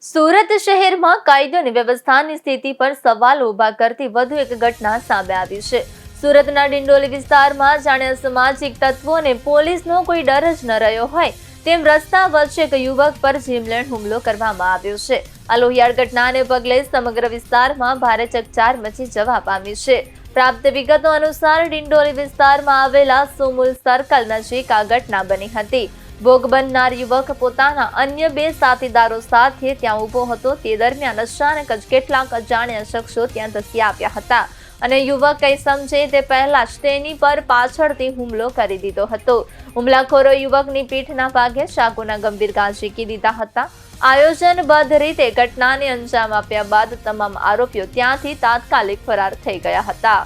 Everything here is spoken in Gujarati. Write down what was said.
સુરત શહેરમાં કાયદો અને વ્યવસ્થાની સ્થિતિ પર સવાલ ઉભા કરતી વધુ એક ઘટના સામે આવી છે। સુરતના ડિંડોલી વિસ્તારમાં જાણે અસામાજિક તત્વો અને પોલીસનો કોઈ ડર જ ન રહ્યો હોય તેમ રસ્તા વચ્ચે એક યુવક પર જીવલેણ હુમલો કરવામાં આવ્યો છે। આ લોહિયાળ ઘટનાને પગલે સમગ્ર વિસ્તારમાં ભારે ચકચાર મચી જવા પામી છે। પ્રાપ્ત વિગતો અનુસાર ડિંડોલી વિસ્તારમાં આવેલા સુમુલ સર્કલ નજીક આ ઘટના બની હતી। ભોગ બનનાર યુવક પોતાના અન્ય બે સાથીદારો સાથે ત્યાં ઊભો હતો। તે દરમિયાન અચાનક જ કેટલાક અજાણ્યા શખ્સો ત્યાં ધસી આવ્યા હતા અને યુવક કંઈ સમજે તે પહેલા જ તેની પર પાછળથી હુમલો કરી દીધો હતો। હુમલાખોરો યુવકની પીઠના ભાગે ચાકુના ગંભીર ઘા ઝીકી દીધા હતા। આયોજનબદ્ધ રીતે ઘટનાને અંજામ આપ્યા બાદ તમામ આરોપીઓ ત્યાંથી તાત્કાલિક ફરાર થઈ ગયા હતા।